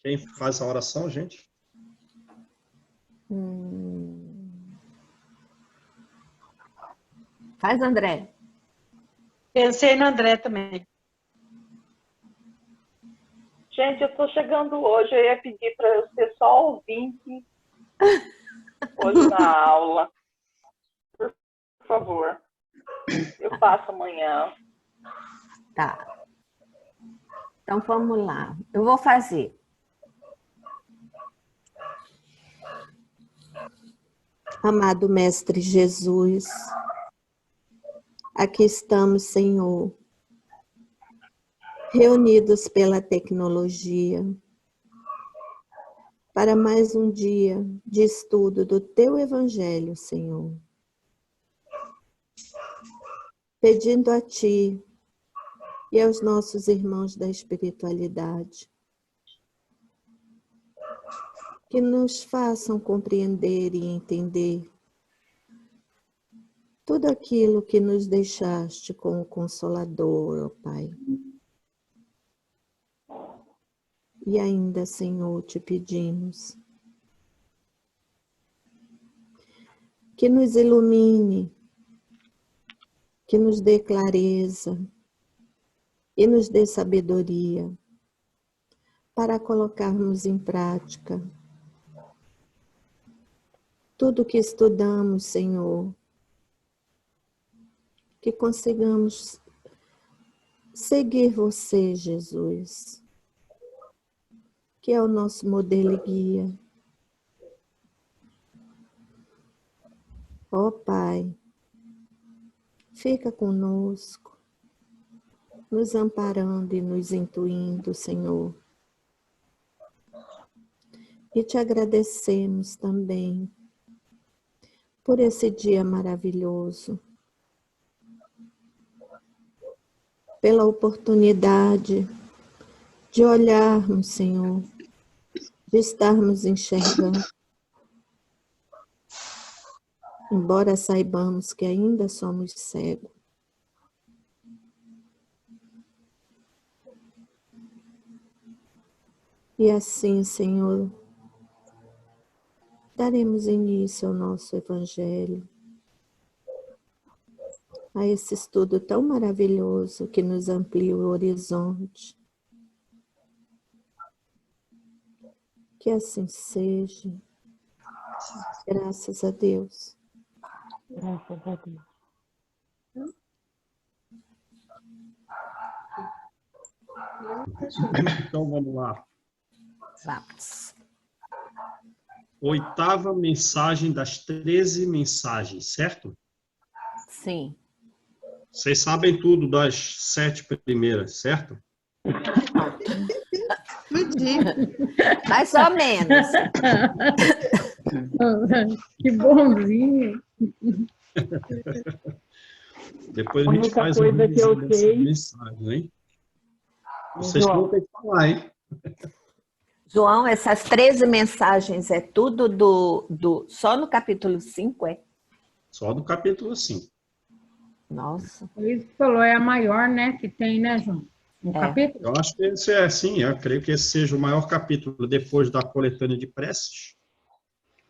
Quem faz a oração, gente? Faz, André. Pensei no André também. Gente, eu estou chegando hoje, eu ia pedir para eu ser só ouvinte hoje na aula. Por favor. Eu passo amanhã. Tá. Então, vamos lá. Eu vou fazer. Amado Mestre Jesus, aqui estamos, Senhor, reunidos pela tecnologia, para mais um dia de estudo do Teu Evangelho, Senhor. Pedindo a Ti e aos nossos irmãos da espiritualidade que nos façam compreender e entender tudo aquilo que nos deixaste com o Consolador, ó Pai. E ainda, Senhor, te pedimos que nos ilumine, que nos dê clareza e nos dê sabedoria para colocarmos em prática tudo que estudamos, Senhor, que consigamos seguir você, Jesus, que é o nosso modelo e guia. Ó Pai, fica conosco, nos amparando e nos intuindo, Senhor. E te agradecemos também por esse dia maravilhoso, pela oportunidade de olharmos, Senhor, de estarmos enxergando, embora saibamos que ainda somos cegos. E assim, Senhor, daremos início ao nosso Evangelho, a esse estudo tão maravilhoso que nos amplia o horizonte. Que assim seja. Graças a Deus. Graças a Deus. Então, vamos lá. Vamos. Oitava mensagem das 13 mensagens, certo? Sim. Vocês sabem tudo das 7 primeiras, certo? Mais ou menos. Que bonzinho. Depois A a gente única faz coisa que eu dessa sei- mensagem, hein? Vocês João, vão ter que falar, hein? João, essas 13 mensagens é tudo só no capítulo 5, é? Só do capítulo 5. Nossa. Ele falou, é a maior, né, que tem, né, João? No É. capítulo? Eu acho que esse é, sim, eu creio que esse seja o maior capítulo depois da coletânea de preces.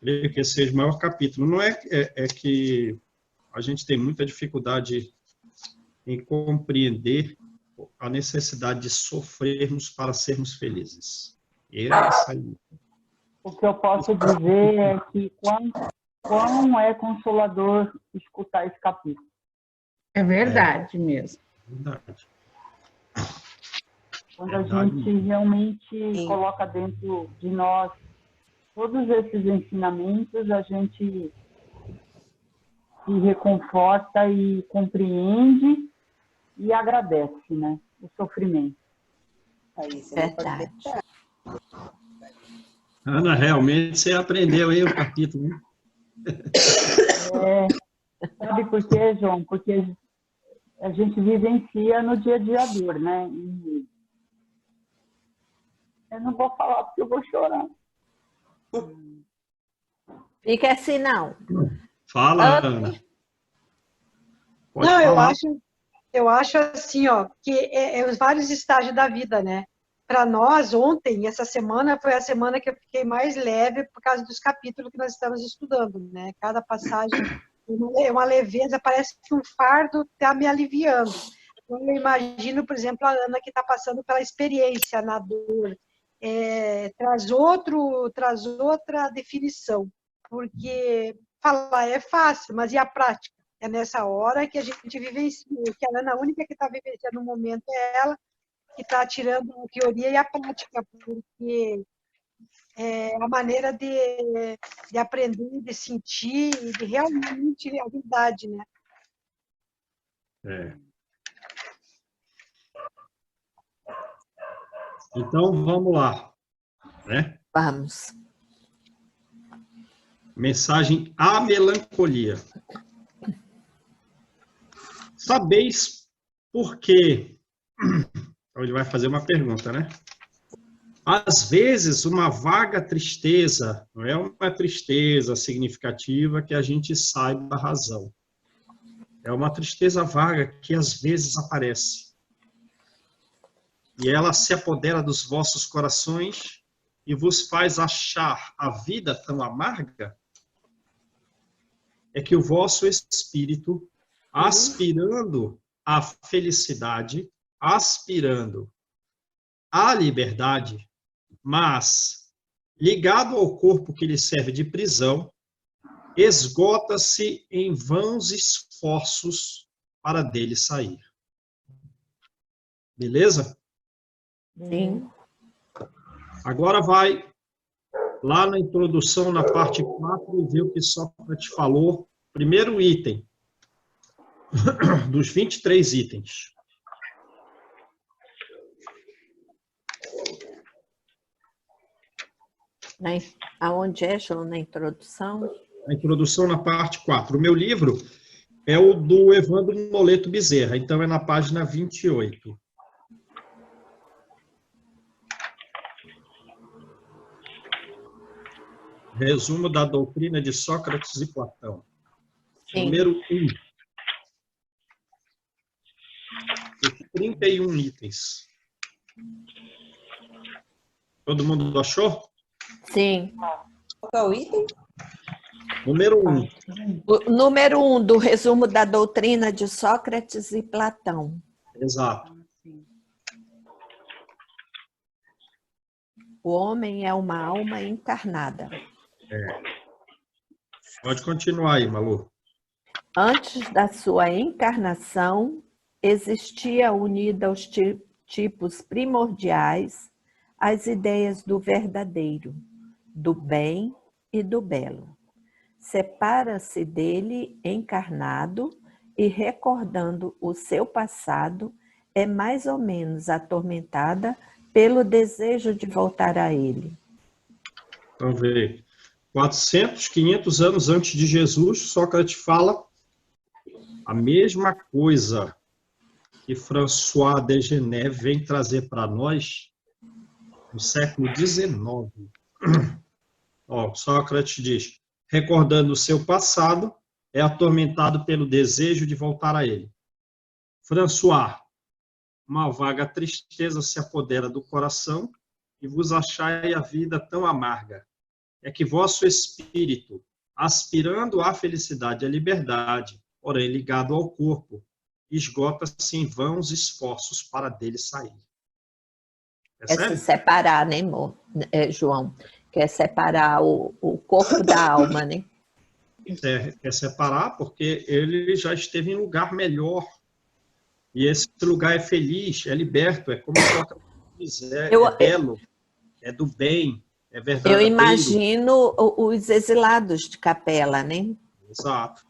Creio que esse seja o maior capítulo. Não é que a gente tem muita dificuldade em compreender a necessidade de sofrermos para sermos felizes. Essa aí. o que eu posso dizer é que quão é consolador escutar esse capítulo. É verdade mesmo. Verdade. Quando a Verdade. gente realmente Sim. coloca dentro de nós todos esses ensinamentos, a gente se reconforta e compreende e agradece, né? O sofrimento. Verdade. Ana, realmente você aprendeu aí o capítulo, hein? Sabe por quê, João? Porque a gente vivencia no dia a dia a dor, né? E eu não vou falar porque eu vou chorar. Fica assim, não. Fala, Ana. Pode Não, falar. eu acho assim, ó, que é os vários estágios da vida, né? para nós, ontem, essa semana, foi a semana que eu fiquei mais leve por causa dos capítulos que nós estamos estudando, né? Cada passagem é uma leveza, parece que um fardo está me aliviando. Então, eu imagino, por exemplo, a Ana que está passando pela experiência na dor, traz outra definição, porque falar é fácil, mas e a prática? É nessa hora que a gente vivencia, que a Ana, a única que está vivenciando no momento é ela, que está tirando a teoria e a prática, porque é a maneira de aprender, de sentir, de realmente a verdade, né? Então, vamos lá. Né? Vamos. Mensagem à melancolia. Sabeis por quê? Então, ele vai fazer uma pergunta, né? Às vezes, uma vaga tristeza, não é uma tristeza significativa que a gente saiba a razão. É uma tristeza vaga que às vezes aparece. E ela se apodera dos vossos corações e vos faz achar a vida tão amarga, é que o vosso espírito, aspirando à felicidade, aspirando à liberdade, mas ligado ao corpo que lhe serve de prisão, esgota-se em vãos esforços para dele sair. Beleza? Sim. Agora vai lá na introdução, na parte 4, e ver o que Sócrates falou. Primeiro item, dos 23 itens. Aonde é, João? Na introdução? A introdução na parte 4. O meu livro é o do Evandro Moleto Bezerra, então é na página 28. Resumo da doutrina de Sócrates e Platão. Sim. Número 1. 31 itens. Todo mundo achou? Sim. Qual é o item? Número 1. O número 1 do resumo da doutrina de Sócrates e Platão. Exato. O homem é uma alma encarnada. Pode continuar aí, Malu. Antes da sua encarnação, existia unida aos tipos primordiais as ideias do verdadeiro, do bem e do belo. Separa-se dele encarnado e, recordando o seu passado, é mais ou menos atormentada pelo desejo de voltar a ele. Vamos ver. 400, 500 anos antes de Jesus, Sócrates fala a mesma coisa que François de Geneve vem trazer para nós no século XIX. Ó, Sócrates diz, recordando o seu passado, é atormentado pelo desejo de voltar a ele. François, uma vaga tristeza se apodera do coração e vos achai a vida tão amarga. É que vosso espírito, aspirando à felicidade e à liberdade, porém ligado ao corpo, esgota-se em vãos esforços para dele sair. Quer se separar, né, João? Quer separar o corpo da alma, né? Quer separar porque ele já esteve em lugar melhor. E esse lugar é feliz, é liberto, é como Sócrates diz, é belo, é do bem, é verdadeiro. Eu imagino os exilados de Capela, né? Exato.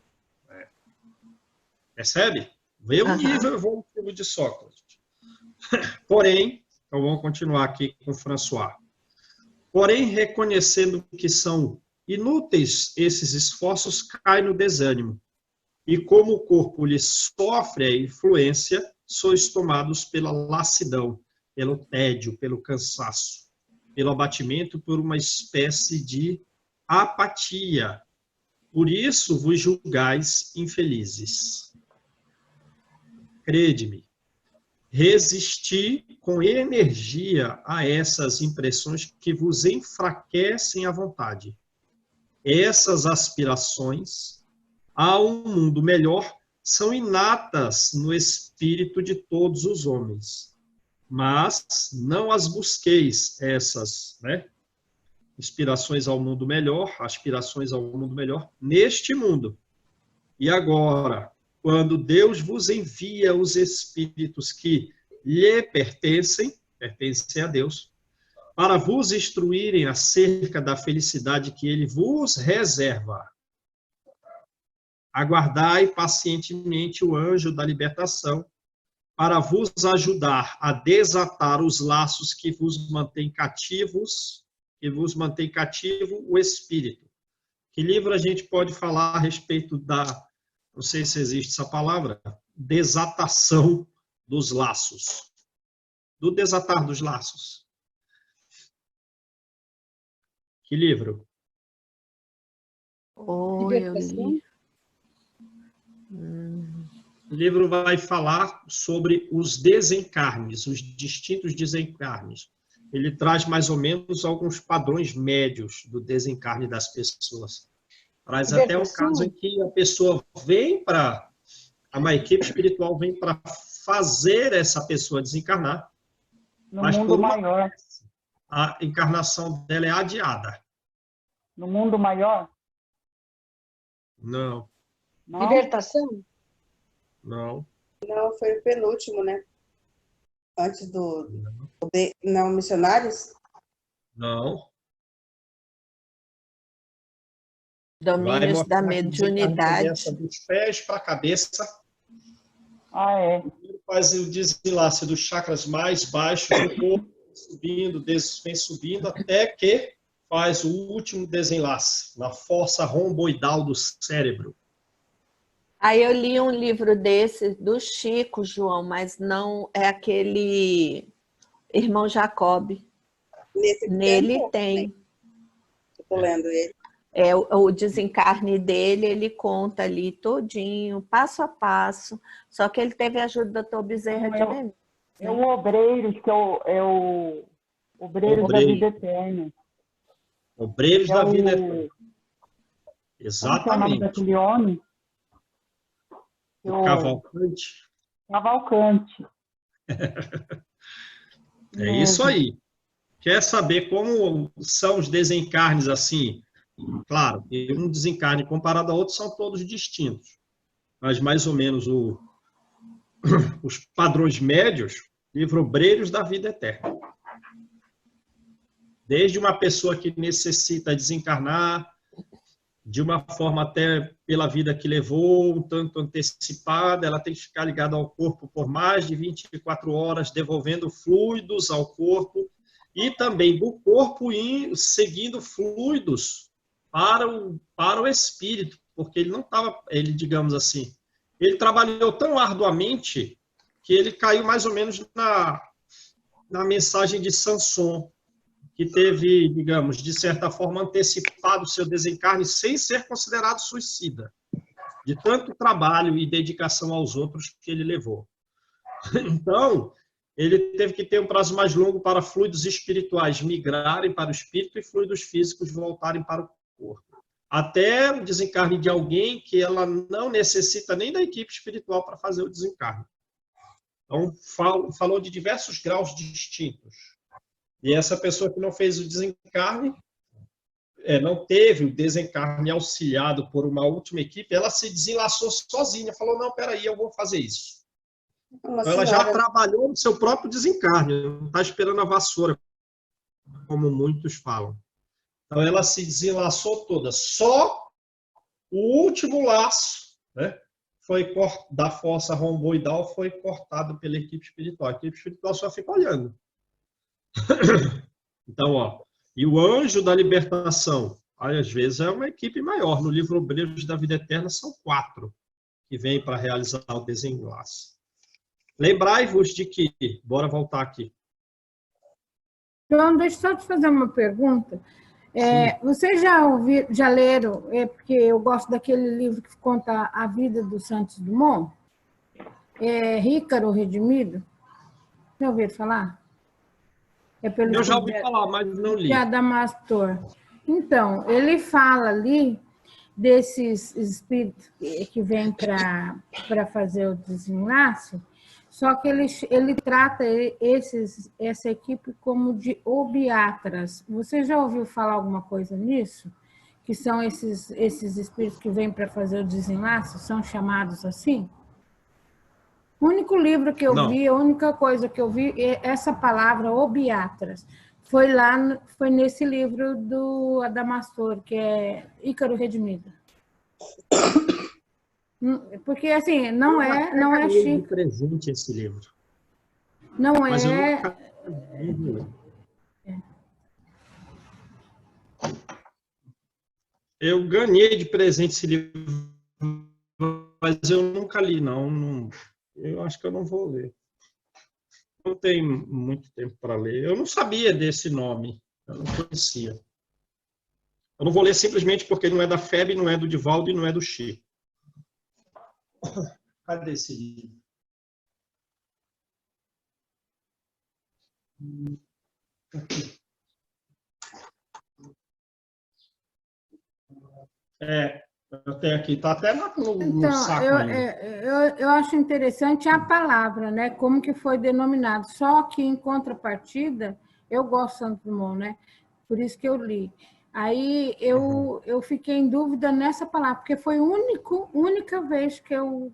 Percebe? Vê o nível evolutivo de Sócrates. Porém, então vamos continuar aqui com François. Porém, reconhecendo que são inúteis esses esforços, cai no desânimo. E como o corpo lhe sofre a influência, sois tomados pela lassidão, pelo tédio, pelo cansaço, pelo abatimento, por uma espécie de apatia. Por isso vos julgais infelizes. Crede-me, resistir com energia a essas impressões que vos enfraquecem a vontade. Essas aspirações a um mundo melhor são inatas no espírito de todos os homens. Mas não as busqueis, essas, inspirações ao mundo melhor, aspirações ao mundo melhor, neste mundo. E agora, quando Deus vos envia os espíritos que lhe pertencem a Deus, para vos instruírem acerca da felicidade que ele vos reserva, aguardai pacientemente o anjo da libertação, para vos ajudar a desatar os laços que vos mantém cativos, cativo o espírito. Que livro a gente pode falar a respeito da, não sei se existe essa palavra, desatação dos laços? Do desatar dos laços. Que livro? Oh, eu li. O livro vai falar sobre os desencarnes, os distintos desencarnes. Ele traz mais ou menos alguns padrões médios do desencarne das pessoas. Traz até um caso em que a pessoa vem para... Uma equipe espiritual vem para fazer essa pessoa desencarnar. No mas mundo maior. A encarnação dela é adiada. No mundo maior? Não. Não? Libertação? Não. Não, foi o penúltimo, né? Antes não, missionários? Não. Domínios da mediunidade. Dos pés para a cabeça. Ah, é. Faz o desenlace dos chakras mais baixos do corpo, vem subindo, até que faz o último desenlace, na força romboidal do cérebro. Aí eu li um livro desse do Chico, João, mas não é aquele Irmão Jacob. Nele tem. Estou lendo ele. É, o desencarne dele, ele conta ali todinho, passo a passo, só que ele teve a ajuda do Dr. Bezerra de Menezes. É o Obreiros, que é o Obreiros da Vida Eterna. Obreiros da Vida Eterna. Como é Exatamente. o nome daquele homem? O Cavalcante. Cavalcante. É isso aí. Quer saber como são os desencarnes assim? Claro, um desencarne comparado a outro são todos distintos. Mas mais ou menos os padrões médios, livro Obreiros da Vida Eterna. Desde uma pessoa que necessita desencarnar, de uma forma até pela vida que levou, um tanto antecipada, ela tem que ficar ligada ao corpo por mais de 24 horas, devolvendo fluidos ao corpo, e também do corpo seguindo fluidos para o espírito, porque ele não estava, digamos assim, ele trabalhou tão arduamente que ele caiu mais ou menos na mensagem de Samson, que teve, digamos, de certa forma, antecipado o seu desencarne sem ser considerado suicida, de tanto trabalho e dedicação aos outros que ele levou. Então, ele teve que ter um prazo mais longo para fluidos espirituais migrarem para o espírito e fluidos físicos voltarem para o corpo. Até o desencarne de alguém que ela não necessita nem da equipe espiritual para fazer o desencarne. Então, falou de diversos graus distintos. E essa pessoa que não fez o desencarne, não teve o desencarne auxiliado por uma última equipe, ela se desenlaçou sozinha, falou, não, peraí, eu vou fazer isso. Então, ela já trabalhou no seu próprio desencarne, não está esperando a vassoura, como muitos falam. Então, ela se desenlaçou toda. Só o último laço, da força romboidal foi cortado pela equipe espiritual. A equipe espiritual só fica olhando. Então, e o anjo da libertação, às vezes é uma equipe maior. No livro Obreiros da Vida Eterna são 4 que vêm para realizar o desenlace. Lembrai-vos de que, bora voltar aqui. João, deixa eu só te fazer uma pergunta. Vocês já leram, porque eu gosto daquele livro que conta a vida do Santos Dumont, Ícaro Redimido? Já ouviu falar? É pelo Eu já ouvi de falar, mas não li. Adamastor. Então, ele fala ali desses espíritos que vêm para fazer o desenlace, só que ele trata essa equipe como de obiatras. Você já ouviu falar alguma coisa nisso? Que são esses espíritos que vêm para fazer o desenlace, são chamados assim? O único livro que eu Não. vi, a única coisa que eu vi, é essa palavra, obiatras, foi nesse livro do Adamastor, que é Ícaro Redimido. Porque, assim, não é de chique, presente esse livro. não Mas eu é... nunca vi. Eu ganhei de presente esse livro, mas eu nunca li, não. Eu acho que eu não vou ler. Não tenho muito tempo para ler. Eu não sabia desse nome. Eu não conhecia. Eu não vou ler simplesmente porque não é da FEB, não é do Divaldo e não é do Chico. Cadê esse livro? Eu tenho aqui, está até no Então, saco ainda. eu acho interessante a palavra, né? Como que foi denominado. Só que, em contrapartida, eu gosto de Santos Dumont, né? Por isso que eu li. Aí eu fiquei em dúvida nessa palavra, porque foi a única vez que eu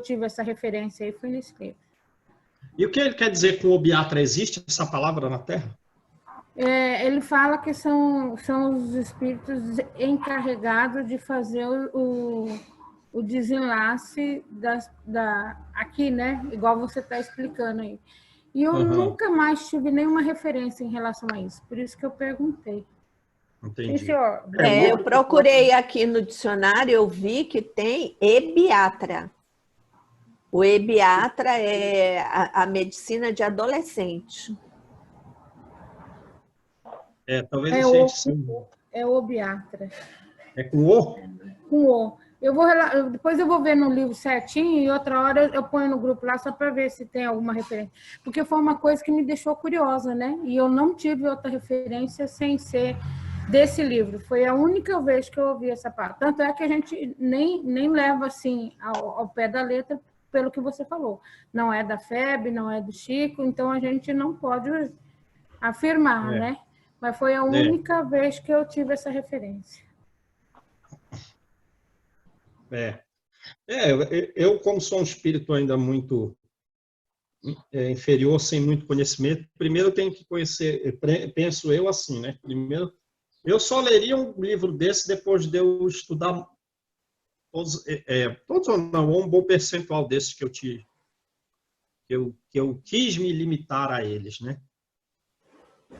tive essa referência aí, foi nesse livro. E o que ele quer dizer com obiatra? Existe essa palavra na Terra? Ele fala que são os espíritos encarregados de fazer o desenlace aqui, né? Igual você está explicando aí. E eu nunca mais tive nenhuma referência em relação a isso, por isso que eu perguntei. Entendi. Sim, senhor. Eu procurei aqui no dicionário, eu vi que tem ebiatra. O ebiatra é a medicina de adolescente. Talvez a gente sim. É o obiatra. É com o? Com o. Depois eu vou ver no livro certinho e outra hora eu ponho no grupo lá só para ver se tem alguma referência. Porque foi uma coisa que me deixou curiosa, né? E eu não tive outra referência sem ser desse livro. Foi a única vez que eu ouvi essa palavra. Tanto é que a gente nem leva assim ao pé da letra pelo que você falou. Não é da FEB, não é do Chico, então a gente não pode afirmar, né? Mas foi a única vez que eu tive essa referência. Eu, como sou um espírito ainda muito inferior, sem muito conhecimento, primeiro eu tenho que conhecer, penso eu assim, né? Primeiro, eu só leria um livro desse depois de eu estudar todos ou não, ou um bom percentual desses que eu quis me limitar a eles, né?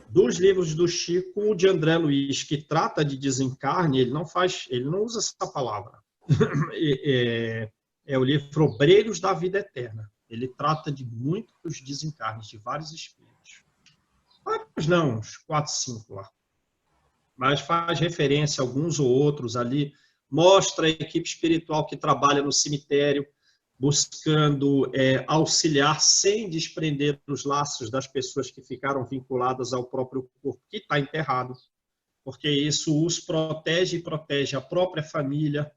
Dos livros do Chico, o de André Luiz, que trata de desencarne, ele não usa essa palavra. É o livro Obreiros da Vida Eterna. Ele trata de muitos desencarnes, de vários espíritos. Vários não, uns 4, 5 lá. Mas faz referência a alguns ou outros ali. Mostra a equipe espiritual que trabalha no cemitério, buscando auxiliar sem desprender os laços das pessoas que ficaram vinculadas ao próprio corpo que está enterrado, porque isso os protege e protege a própria família.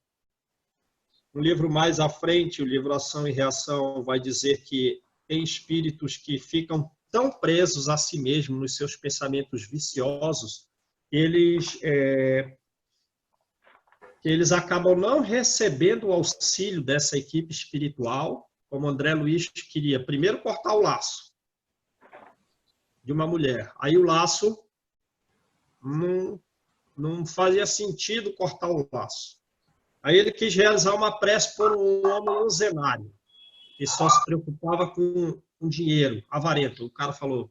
No livro mais à frente, o livro Ação e Reação, vai dizer que tem espíritos que ficam tão presos a si mesmos, nos seus pensamentos viciosos, que eles acabam não recebendo o auxílio dessa equipe espiritual, como André Luiz queria. Primeiro, cortar o laço de uma mulher. Aí o laço não fazia sentido cortar o laço. Aí ele quis realizar uma prece por um homem usurário, que só se preocupava com dinheiro, avarento. O cara falou,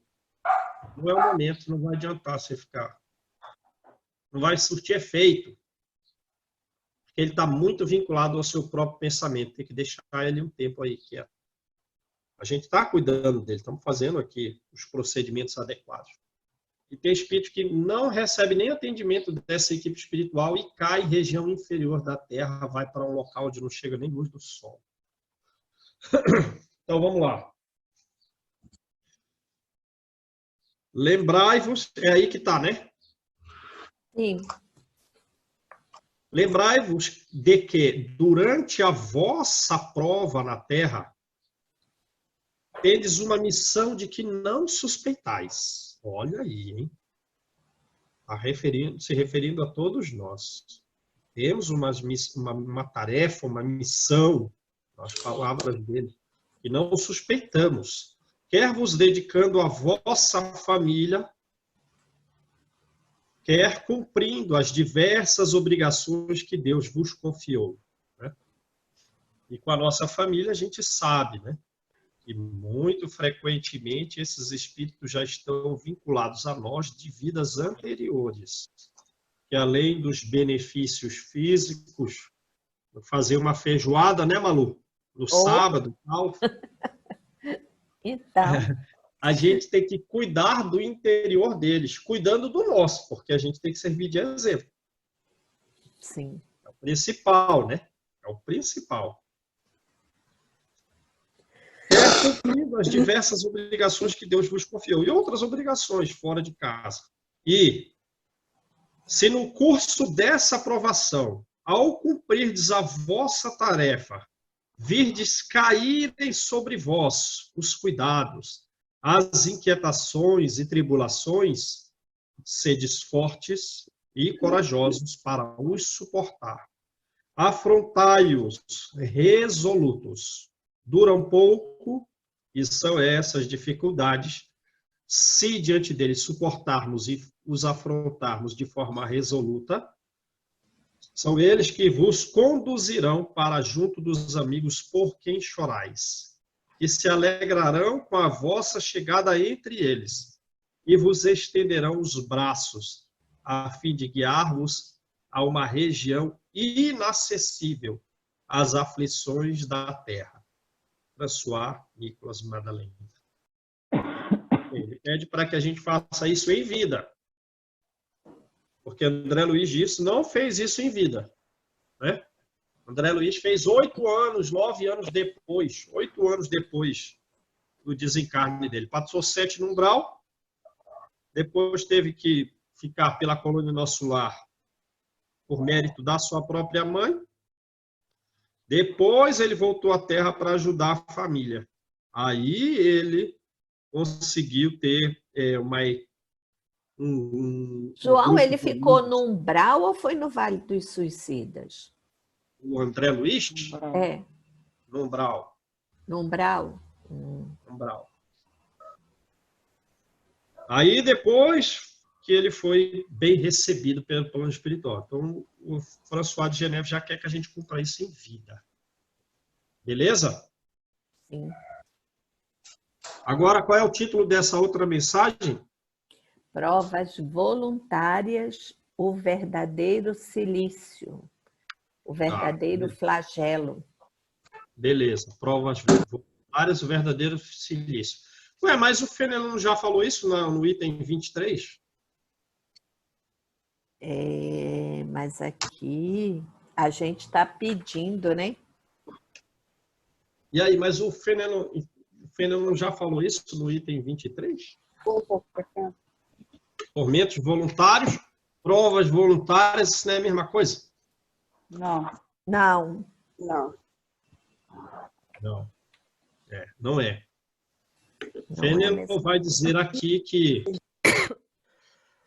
não é o momento, não vai adiantar você ficar. Não vai surtir efeito. Porque ele está muito vinculado ao seu próprio pensamento. Tem que deixar ele um tempo aí quieto. A gente está cuidando dele, estamos fazendo aqui os procedimentos adequados. E tem espírito que não recebe nem atendimento dessa equipe espiritual e cai em região inferior da Terra, vai para um local onde não chega nem luz do sol. Então, vamos lá. Lembrai-vos, é aí que está, né? Sim. Lembrai-vos de que, durante a vossa prova na terra, tendes uma missão de que não suspeitais. Olha aí, hein? Se referindo a todos nós. Temos uma tarefa, uma missão, nas palavras dele, que não suspeitamos. Quer vos dedicando à vossa família, quer cumprindo as diversas obrigações que Deus vos confiou. Né? E com a nossa família a gente sabe, né? Que muito frequentemente esses espíritos já estão vinculados a nós de vidas anteriores, que além dos benefícios físicos, fazer uma feijoada, né, Malu? No sábado, tal. Então, a gente tem que cuidar do interior deles, cuidando do nosso, porque a gente tem que servir de exemplo. sim. É o principal, né? É o principal. Cumprindo as diversas obrigações que Deus vos confiou e outras obrigações fora de casa. E se no curso dessa aprovação, ao cumprirdes a vossa tarefa, virdes caírem sobre vós os cuidados, as inquietações e tribulações, sedes fortes e corajosos para os suportar. Afrontai-os resolutos. Duram pouco, e são essas dificuldades. Se diante deles suportarmos e os afrontarmos de forma resoluta, são eles que vos conduzirão para junto dos amigos por quem chorais, que se alegrarão com a vossa chegada entre eles, e vos estenderão os braços, a fim de guiar-vos a uma região inacessível às aflições da terra. François Nicolas Madeleine. Ele pede para que a gente faça isso em vida. Porque André Luiz disse, não fez isso em vida. Né? André Luiz fez 8 anos, 9 anos depois, 8 anos depois do desencarne dele. Passou 7 no umbral, depois teve que ficar pela colônia Nosso Lar por mérito da sua própria mãe. Depois ele voltou à Terra para ajudar a família. Aí ele conseguiu ter João, ele ficou no umbral ou foi no Vale dos Suicidas? O André Luiz? É. No umbral. No umbral? Umbral. Aí depois que ele foi bem recebido pelo plano espiritual. Então, o François de Geneve já quer que a gente cumpra isso em vida. Beleza? Sim. Agora, qual é o título dessa outra mensagem? Provas voluntárias, o verdadeiro silício, o verdadeiro flagelo. Beleza. Provas voluntárias, o verdadeiro silício. Ué, mas o Fenelon já falou isso no item 23? Mas aqui a gente está pedindo, né? E aí, mas o Fenelon já falou isso no item 23? Tormentos voluntários, provas voluntárias, isso não é a mesma coisa? Não. Não. Não. Não. Não é. Não é Fenelon vai dizer aqui que,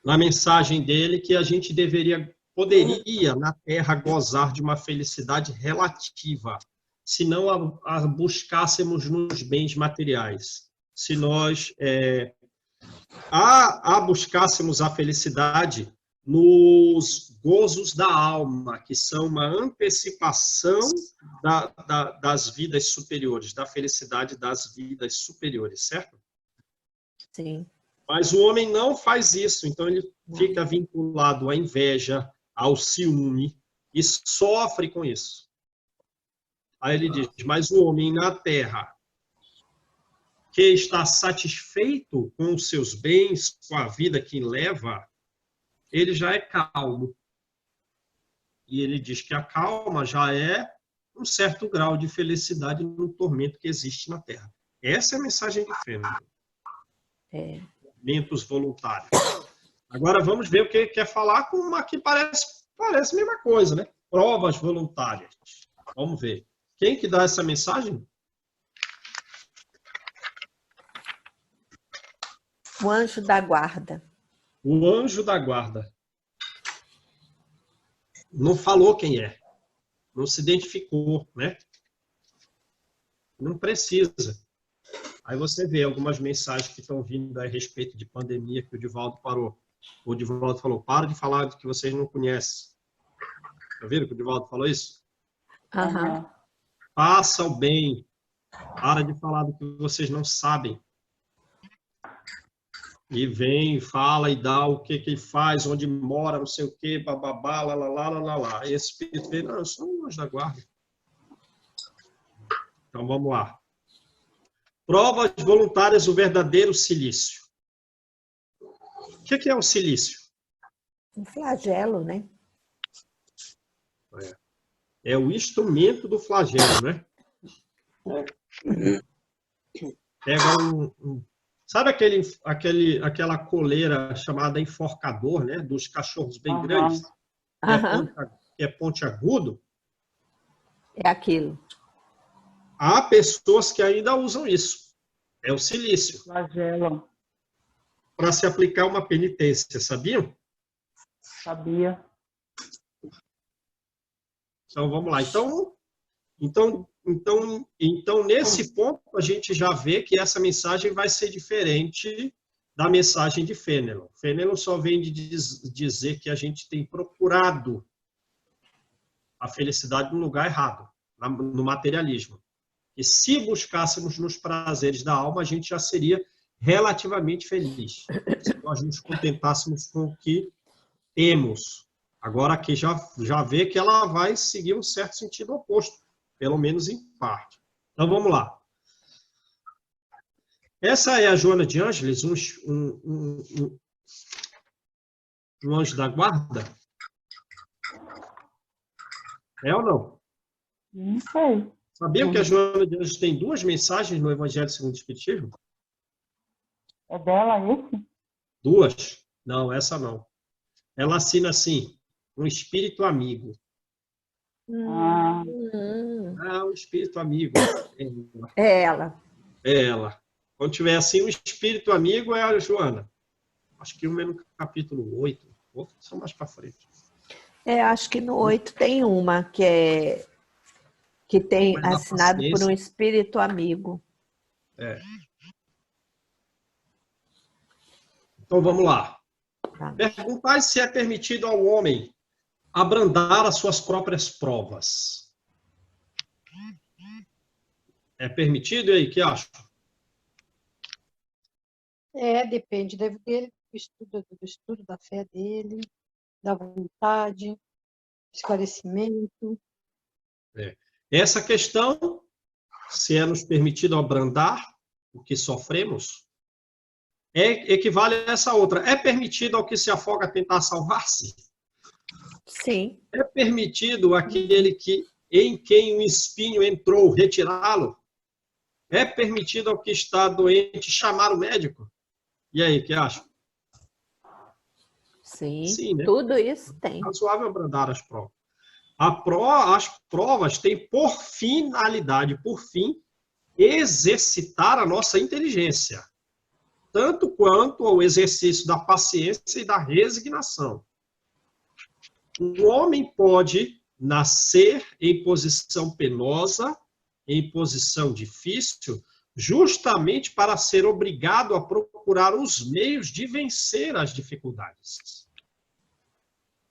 na mensagem dele, que a gente poderia, na Terra, gozar de uma felicidade relativa, se não a buscássemos nos bens materiais. Se nós buscássemos a felicidade nos gozos da alma, que são uma antecipação das vidas superiores, da felicidade das vidas superiores, certo? Sim. Mas o homem não faz isso, então ele fica vinculado à inveja, ao ciúme, e sofre com isso. Aí ele diz, mas o homem na terra, que está satisfeito com os seus bens, com a vida que leva, ele já é calmo. E ele diz que a calma já é um certo grau de felicidade no tormento que existe na terra. Essa é a mensagem de Fenelon. instrumentos voluntários. Agora vamos ver o que quer falar com uma que parece a mesma coisa, né? Provas voluntárias. Vamos ver. Quem que dá essa mensagem? O anjo da guarda. O anjo da guarda. Não falou quem é. Não se identificou, né? Não precisa. Aí você vê algumas mensagens que estão vindo a respeito de pandemia que o Divaldo parou. O Divaldo falou, para de falar do que vocês não conhecem. Tá vendo que o Divaldo falou isso? Aham. Faça o bem. Para de falar do que vocês não sabem. E vem, fala e dá o que faz, onde mora, não sei o que, bababá, lá. E esse espírito vem, não, eu sou um anjo da guarda. Então vamos lá. Provas voluntárias do verdadeiro silício. O que é o silício? Um flagelo, né? É o instrumento do flagelo, né? Pega sabe aquela coleira chamada enforcador, né? Dos cachorros bem grandes, que é pontiagudo? É aquilo. Há pessoas que ainda usam isso. É o silício. Flagelo. Para se aplicar uma penitência, sabiam? Sabia. Então, vamos lá. Então, nesse ponto, a gente já vê que essa mensagem vai ser diferente da mensagem de Fenelon. Fenelon só vem de dizer que a gente tem procurado a felicidade no lugar errado, no materialismo. E se buscássemos nos prazeres da alma, a gente já seria relativamente feliz. Se nós nos contentássemos com o que temos. Agora aqui já vê que ela vai seguir um certo sentido oposto, pelo menos em parte. Então vamos lá. Essa é a Joana de Ângeles, um anjo da guarda? É ou não? Não sei. Sabiam que a Joana de Ângeles tem 2 mensagens no Evangelho segundo o Espiritismo? É dela esse? 2? Não, essa não. Ela assina assim, um espírito amigo. Ah, Um espírito amigo. É ela. É ela. Quando tiver assim, um espírito amigo é a Joana. Acho que uma é no capítulo 8, outros são mais para frente. Acho que no 8 tem uma que tem Mas da assinado por paciência. um espírito amigo. Então vamos lá. Tá. Perguntar se é permitido ao homem abrandar as suas próprias provas. É permitido? E aí, que acha? Depende dele, do estudo da fé dele, da vontade, esclarecimento. Essa questão, se é nos permitido abrandar o que sofremos, equivale a essa outra. É permitido ao que se afoga tentar salvar-se? Sim. É permitido aquele em quem o espinho entrou retirá-lo? É permitido ao que está doente chamar o médico? E aí, que acha? Sim, Sim, né? tudo isso tem. É razoável abrandar as provas. As provas têm por finalidade, por fim, exercitar a nossa inteligência, tanto quanto ao exercício da paciência e da resignação. O homem pode nascer em posição penosa, em posição difícil, justamente para ser obrigado a procurar os meios de vencer as dificuldades.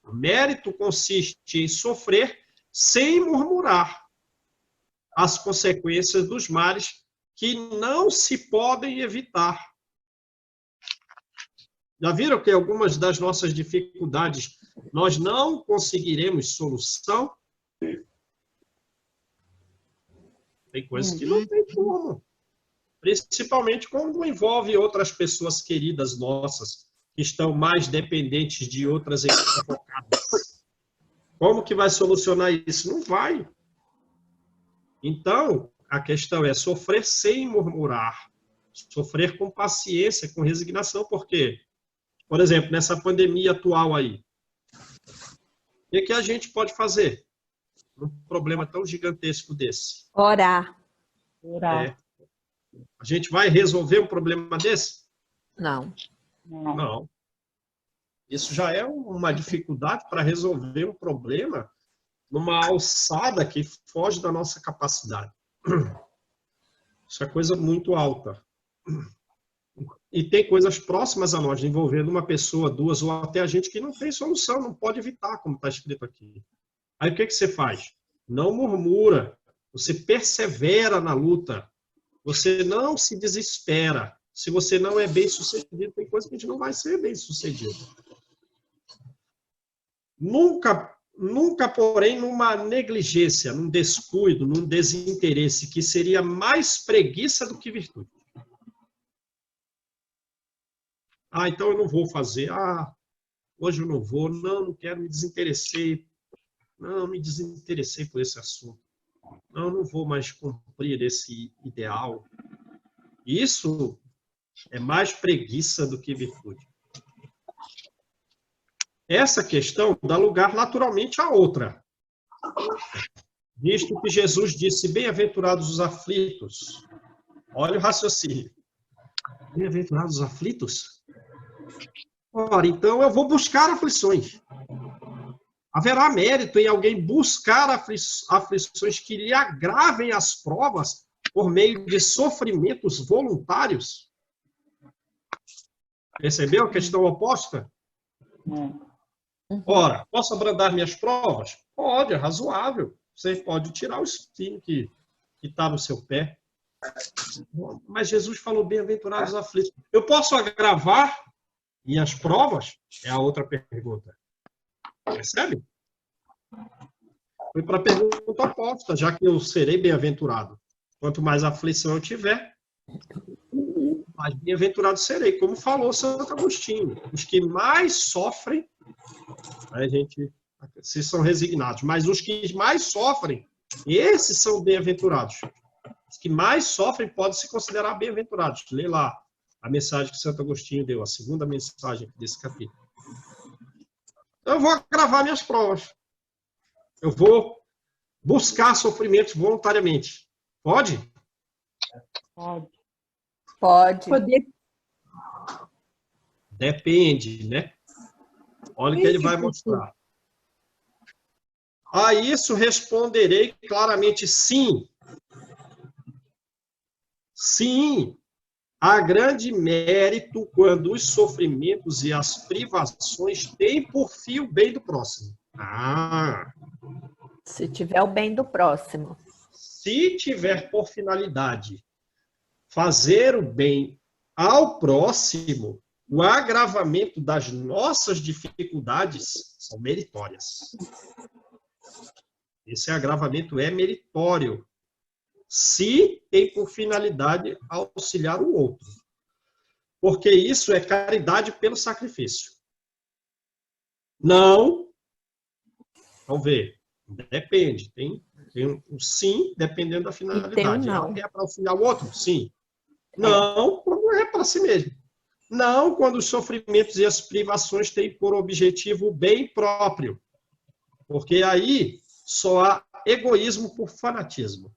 O mérito consiste em sofrer sem murmurar as consequências dos males que não se podem evitar. Já viram que algumas das nossas dificuldades nós não conseguiremos solução? Tem coisas que não tem como. Principalmente quando envolve outras pessoas queridas nossas, que estão mais dependentes de outras equivocadas. Como que vai solucionar isso? Não vai. Então, a questão é sofrer sem murmurar Sofrer com paciência, com resignação, porque, por exemplo, nessa pandemia atual aí, o que a gente pode fazer num problema tão gigantesco desse? Orar. Orar. A gente vai resolver um problema desse? Não. Não. Isso já é uma dificuldade para resolver um problema numa alçada que foge da nossa capacidade. Isso é coisa muito alta. E tem coisas próximas a nós, envolvendo uma pessoa, duas, ou até a gente que não tem solução, não pode evitar, como está escrito aqui. Aí o que você faz? Não murmura, você persevera na luta, você não se desespera. Se você não é bem-sucedido, tem coisa que a gente não vai ser bem-sucedido. Nunca, porém, numa negligência, num descuido, num desinteresse, que seria mais preguiça do que virtude. Ah, então eu não vou fazer. Ah, hoje eu não vou. Não quero, me desinteressei. Não, me desinteressei por esse assunto. Não vou mais cumprir esse ideal. Isso é mais preguiça do que virtude. Essa questão dá lugar naturalmente à outra. Visto que Jesus disse, bem-aventurados os aflitos. Olha o raciocínio. Bem-aventurados os aflitos? Ora, então eu vou buscar aflições. Haverá mérito em alguém buscar aflições que lhe agravem as provas por meio de sofrimentos voluntários? Percebeu a questão oposta? Ora, posso abrandar minhas provas? Pode, é razoável. Você pode tirar o espinho que está no seu pé. Mas Jesus falou bem-aventurados os aflitos. Eu posso agravar minhas provas? É a outra pergunta. Percebe? Foi para a pergunta oposta, já que eu serei bem-aventurado. Quanto mais aflição eu tiver, mais bem-aventurado serei. Como falou Santo Agostinho, os que mais sofrem, se são resignados, mas os que mais sofrem, esses são bem-aventurados. Os que mais sofrem podem se considerar bem-aventurados. Lê lá a mensagem que Santo Agostinho deu, a segunda mensagem desse capítulo. Eu vou agravar minhas provas. Eu vou buscar sofrimentos voluntariamente. Pode? Pode. Depende, né? Olha o que ele vai mostrar. A isso responderei claramente sim. Sim, há grande mérito quando os sofrimentos e as privações têm por fim o bem do próximo. Se tiver o bem do próximo. Se tiver por finalidade fazer o bem ao próximo, o agravamento das nossas dificuldades são meritórias. Esse agravamento é meritório, se tem por finalidade auxiliar o outro. Porque isso é caridade pelo sacrifício. Não. Vamos ver. Depende. Tem um sim, dependendo da finalidade. Tem um não. É para auxiliar o outro? Sim. Não, quando é para si mesmo. Não, quando os sofrimentos e as privações têm por objetivo o bem próprio. Porque aí só há egoísmo por fanatismo.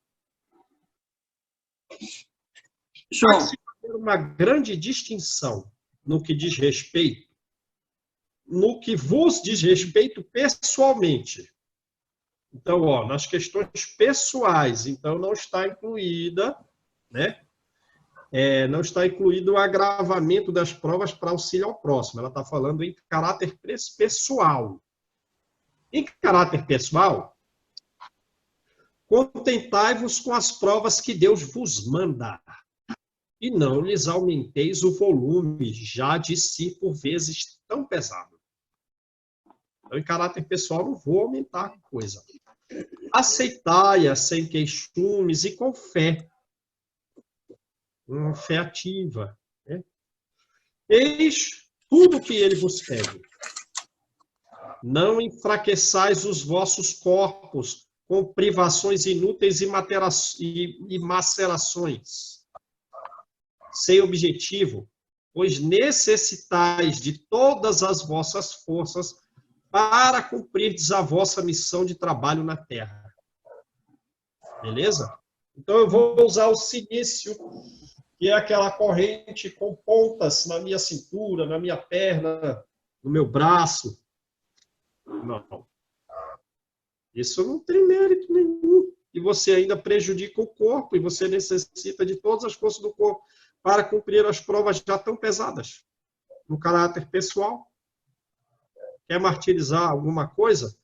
João. Pode-se fazer uma grande distinção no que diz respeito, no que vos diz respeito pessoalmente. Então, nas questões pessoais, então não está incluída, né? Não está incluído o agravamento das provas para auxílio ao próximo. Ela está falando em caráter pessoal. Em caráter pessoal, contentai-vos com as provas que Deus vos manda, e não lhes aumenteis o volume, já de si por vezes tão pesado. Então, em caráter pessoal, não vou aumentar a coisa. Aceitai-a sem queixumes e com fé. Uma fé ativa. Né? Eis tudo o que ele vos pede. Não enfraqueçais os vossos corpos com privações inúteis e macerações. sem objetivo, pois necessitais de todas as vossas forças para cumprirdes a vossa missão de trabalho na terra. Beleza? Então, eu vou usar o silício, que é aquela corrente com pontas na minha cintura, na minha perna, no meu braço. Não. Isso não tem mérito nenhum. E você ainda prejudica o corpo, e você necessita de todas as forças do corpo para cumprir as provas já tão pesadas, no caráter pessoal. Quer martirizar alguma coisa?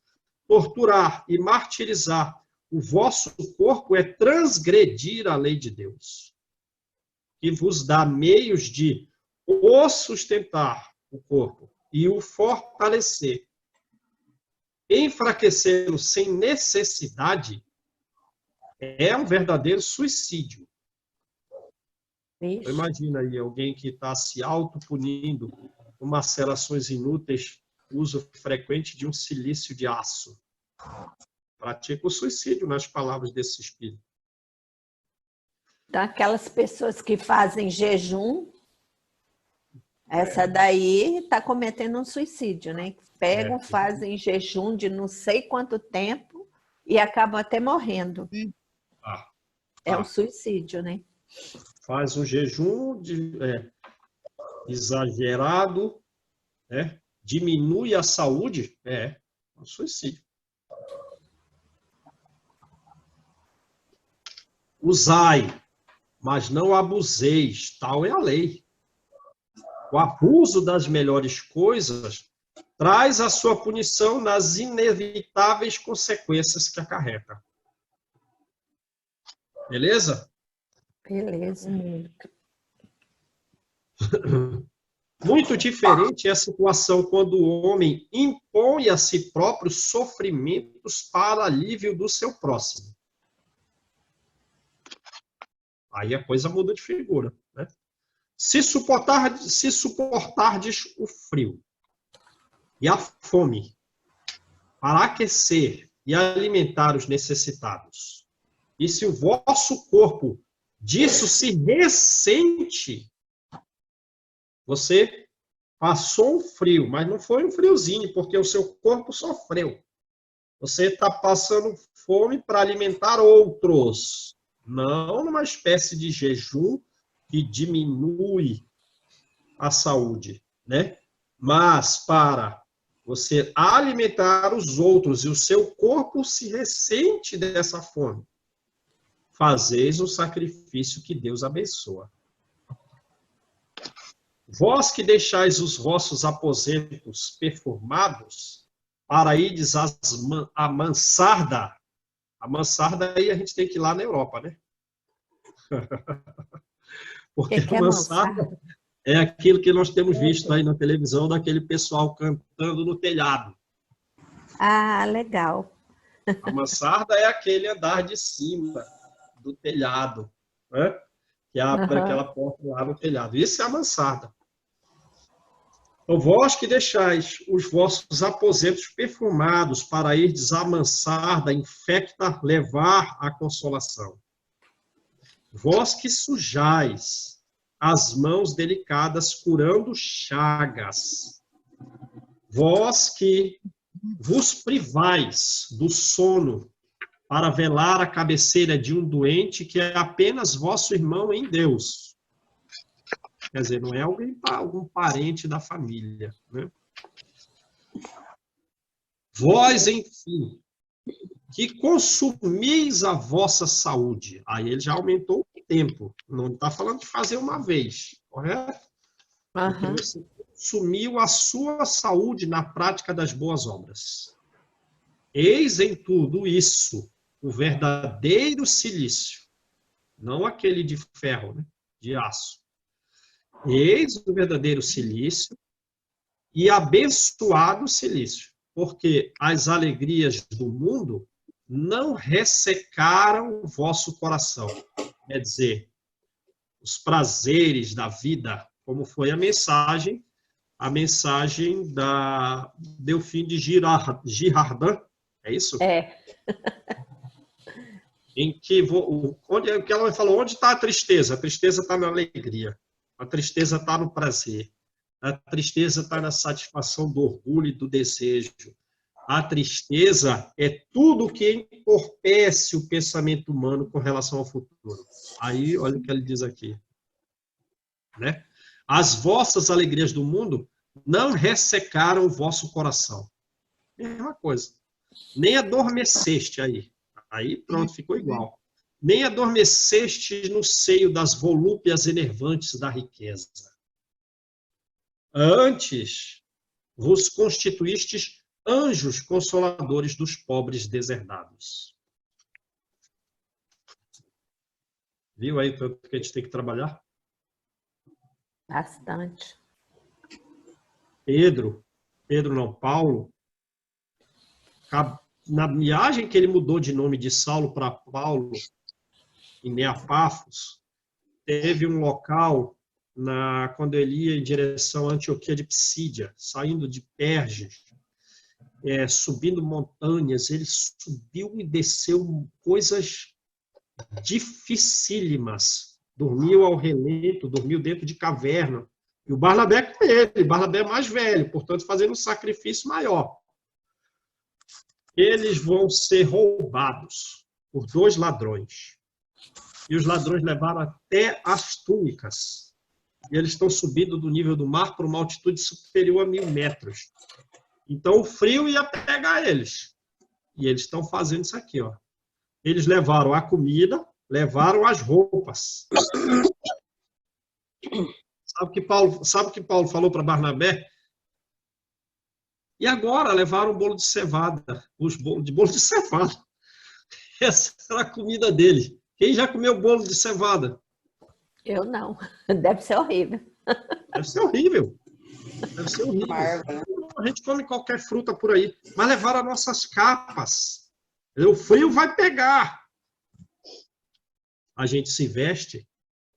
Torturar e martirizar o vosso corpo é transgredir a lei de Deus, que vos dá meios de o sustentar, o corpo, e o fortalecer. Enfraquecê-lo sem necessidade é um verdadeiro suicídio. Imagina aí alguém que está se autopunindo com macerações inúteis, uso frequente de um silício de aço. Pratica o suicídio, nas palavras desse espírito. Então, aquelas pessoas que fazem jejum, essa daí está cometendo um suicídio, né? Pegam, fazem jejum de não sei quanto tempo e acabam até morrendo. É um suicídio, né? Faz um jejum exagerado, né? Diminui a saúde, é um suicídio. Usai, mas não abuseis, tal é a lei. O abuso das melhores coisas traz a sua punição nas inevitáveis consequências que acarreta. Beleza? Beleza. Muito diferente é a situação quando o homem impõe a si próprio sofrimentos para alívio do seu próximo. Aí a coisa muda de figura, né? Se suportardes o frio e a fome para aquecer e alimentar os necessitados, e se o vosso corpo disso se ressente, você passou um frio, mas não foi um friozinho, porque o seu corpo sofreu. Você está passando fome para alimentar outros, não numa espécie de jejum que diminui a saúde, né? Mas para você alimentar os outros e o seu corpo se ressente dessa fome, fazeis um sacrifício que Deus abençoa. Vós que deixais os vossos aposentos perfumados para ides à mansarda. A mansarda aí a gente tem que ir lá na Europa, né? Porque a mansarda é aquilo que nós temos visto aí na televisão, daquele pessoal cantando no telhado. Ah, legal. A mansarda é aquele andar de cima do telhado, né? Que abre aquela porta lá no telhado. Isso é a mansarda. Então, vós que deixais os vossos aposentos perfumados para irdes à mansarda infecta levar a consolação. Vós que sujais as mãos delicadas curando chagas. Vós que vos privais do sono para velar a cabeceira de um doente que é apenas vosso irmão em Deus. Quer dizer, não é algum parente da família, né? Vós, enfim, que consumis a vossa saúde. Aí ele já aumentou o tempo. Não está falando de fazer uma vez, correto? Porque você consumiu a sua saúde na prática das boas obras. Eis em tudo isso o verdadeiro silício, não aquele de ferro, né? De aço. Eis o verdadeiro silício e abençoado silício, porque as alegrias do mundo não ressecaram o vosso coração. Quer dizer, os prazeres da vida, como foi a mensagem da Delphine de Girardin, é isso? É. em que que ela falou, onde está a tristeza? A tristeza está na alegria, a tristeza está no prazer, a tristeza está na satisfação do orgulho e do desejo. A tristeza é tudo que entorpece o pensamento humano com relação ao futuro. Aí, olha o que ele diz aqui. Né? As vossas alegrias do mundo não ressecaram o vosso coração. Mesma coisa. Nem adormeceste aí. Aí, pronto, ficou igual. Nem adormeceste no seio das volúpias enervantes da riqueza. Antes, vos constituístes anjos consoladores dos pobres deserdados. Viu aí tanto que a gente tem que trabalhar? Bastante. Paulo, na viagem que ele mudou de nome de Saulo para Paulo, em Neapafos, teve um local, quando ele ia em direção à Antioquia de Psídia, saindo de Perge, subindo montanhas, ele subiu e desceu coisas dificílimas. Dormiu ao relento, dormiu dentro de caverna. E o Barnabé com ele, Barnabé é mais velho, portanto, fazendo um sacrifício maior. Eles vão ser roubados por 2 ladrões. E os ladrões levaram até as túnicas. E eles estão subindo do nível do mar para uma altitude superior a 1000 metros. Então, o frio ia pegar eles. E eles estão fazendo isso aqui, ó. Eles levaram a comida, levaram as roupas. Sabe o que Paulo falou para Barnabé? E agora levaram o bolo de cevada, bolo de cevada. Essa era a comida dele. Quem já comeu bolo de cevada? Eu não. Deve ser horrível. Deve ser horrível. Deve ser horrível. A gente come qualquer fruta por aí, mas levaram as nossas capas. O frio vai pegar. A gente se veste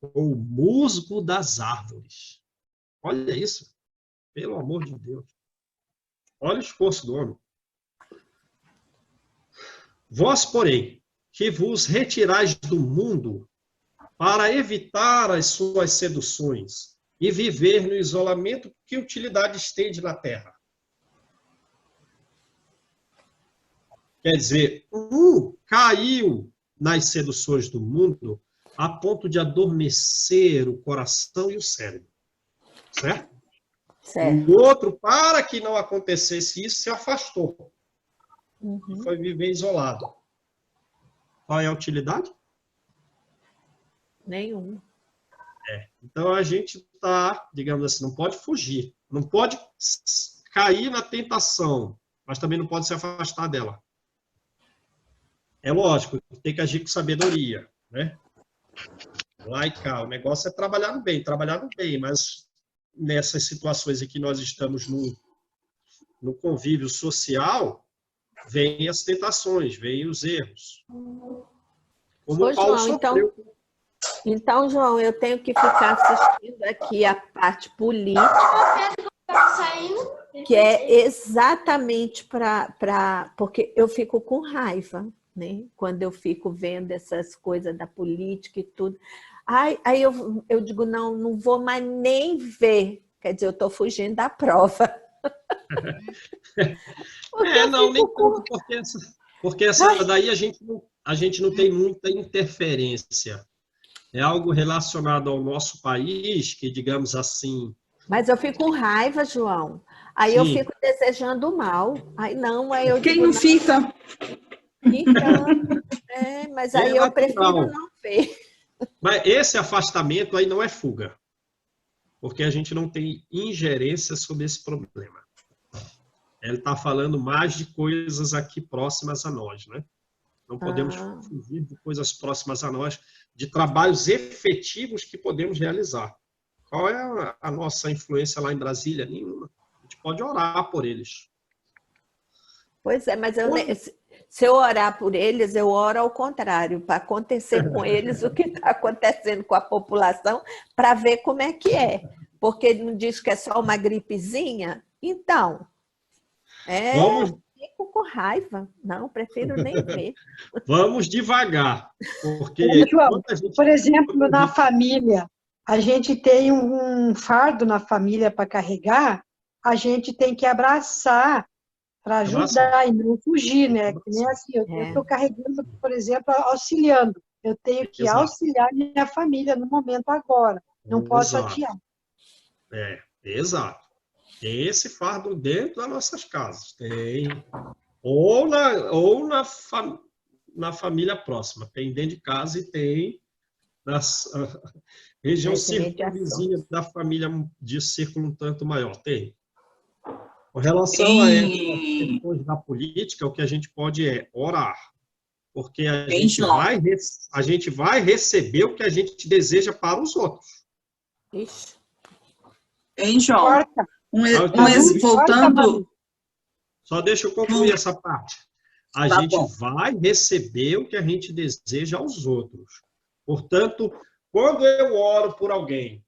com o musgo das árvores. Olha isso. Pelo amor de Deus. Olha o esforço do homem. Vós, porém, que vos retirais do mundo para evitar as suas seduções e viver no isolamento, que utilidade estende na terra? Quer dizer, caiu nas seduções do mundo a ponto de adormecer o coração e o cérebro. Certo? Certo. O outro, para que não acontecesse isso, se afastou. Foi viver isolado. Qual é a utilidade? Nenhum. Então, a gente está, digamos assim, não pode fugir. Não pode cair na tentação, mas também não pode se afastar dela. É lógico, tem que agir com sabedoria, né? Lá e cá, o negócio é trabalhar no bem, mas nessas situações em que nós estamos no convívio social, vêm as tentações, vêm os erros. Como Ô, Paulo João, sofreu. então, João, eu tenho que ficar assistindo aqui a parte política, que é exatamente porque eu fico com raiva, né? Quando eu fico vendo essas coisas da política e tudo. Aí eu digo, não vou mais nem ver. Quer dizer, eu estou fugindo da prova. Nem tanto, porque essa daí a gente não tem muita interferência. É algo relacionado ao nosso país, que, digamos assim... Mas eu fico com raiva, João. Aí Sim. eu fico desejando mal. Aí eu Quem digo, não fica? Então, mas aí eu prefiro não ver. Mas esse afastamento aí não é fuga, porque a gente não tem ingerência sobre esse problema. Ele está falando mais de coisas aqui próximas a nós, né? Não podemos fugir de coisas próximas a nós, de trabalhos efetivos que podemos realizar. Qual é a nossa influência lá em Brasília? Nenhuma. A gente pode orar por eles. Pois é, mas se eu orar por eles, eu oro ao contrário, para acontecer com eles o que está acontecendo com a população, para ver como é que é. Porque não diz que é só uma gripezinha? Então, Vamos fico com raiva. Não, prefiro nem ver. Vamos devagar, porque João, quando a gente- por exemplo, na família, a gente tem um fardo na família para carregar, a gente tem que abraçar para ajudar e não fugir, né? Que nem assim, eu estou carregando, por exemplo, auxiliando. Eu tenho que Exato. auxiliar minha família no momento agora. Não posso Exato. adiar. Exato. Tem esse fardo dentro das nossas casas. Tem. Ou na família próxima. Tem dentro de casa e tem na região circunvizinha da família de círculo um tanto maior. Tem. Com relação a essas questões da política, o que a gente pode é orar. Porque a gente vai receber o que a gente deseja para os outros. Ixi. Hein, João? Voltando... Só deixa eu concluir essa parte. A gente vai receber o que a gente deseja aos outros. Portanto, quando eu oro por alguém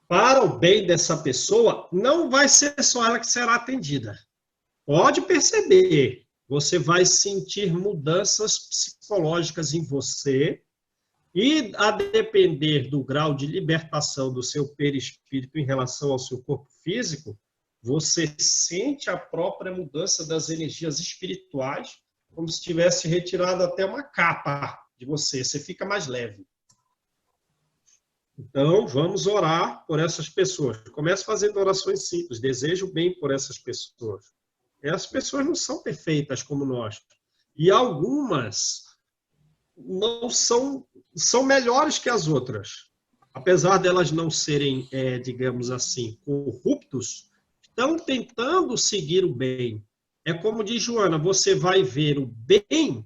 para o bem dessa pessoa, não vai ser só ela que será atendida. Pode perceber, você vai sentir mudanças psicológicas em você e, a depender do grau de libertação do seu perispírito em relação ao seu corpo físico, você sente a própria mudança das energias espirituais, como se tivesse retirado até uma capa de você. Você fica mais leve. Então, vamos orar por essas pessoas. Comece fazendo orações simples. Desejo bem por essas pessoas. Essas pessoas não são perfeitas como nós. E algumas não são melhores que as outras. Apesar delas não serem, digamos assim, corruptos, estão tentando seguir o bem. É como diz Joana, você vai ver o bem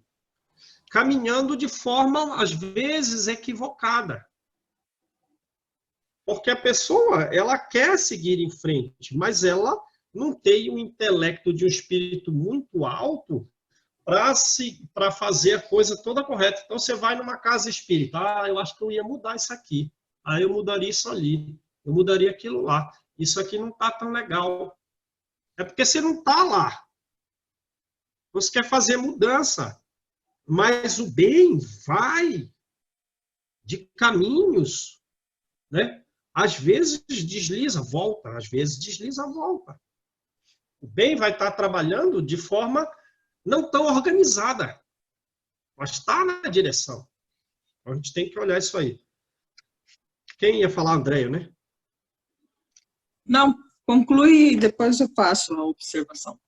caminhando de forma, às vezes, equivocada. Porque a pessoa, ela quer seguir em frente, mas ela não tem o intelecto de um espírito muito alto para fazer a coisa toda correta. Então, você vai numa casa espírita, eu acho que eu ia mudar isso aqui, eu mudaria isso ali, eu mudaria aquilo lá, isso aqui não está tão legal. É porque você não está lá. Você quer fazer mudança, mas o bem vai de caminhos, né? Às vezes desliza, volta, às vezes desliza, volta. O bem vai estar trabalhando de forma não tão organizada, mas está na direção. A gente tem que olhar isso aí. Quem ia falar, Andréia, né? Não, conclui e depois eu faço a observação.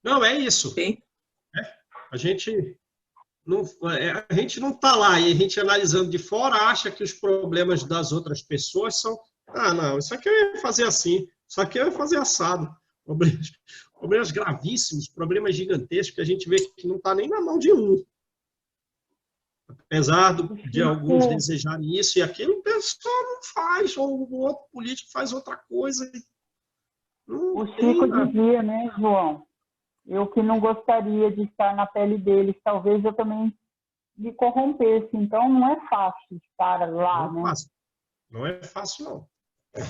Não, é isso. Okay. A gente não está lá e a gente analisando de fora acha que os problemas das outras pessoas são não, isso aqui eu ia fazer assim, isso aqui eu ia fazer assado. Problemas gravíssimos, problemas gigantescos que a gente vê que não está nem na mão de um. Apesar de alguns desejarem isso e aquilo, o pessoal não faz, ou o outro político faz outra coisa. O Chico dizia, né, João? Eu que não gostaria de estar na pele deles, talvez eu também me corrompesse. Então, não é fácil estar lá, né? Não é fácil, não. A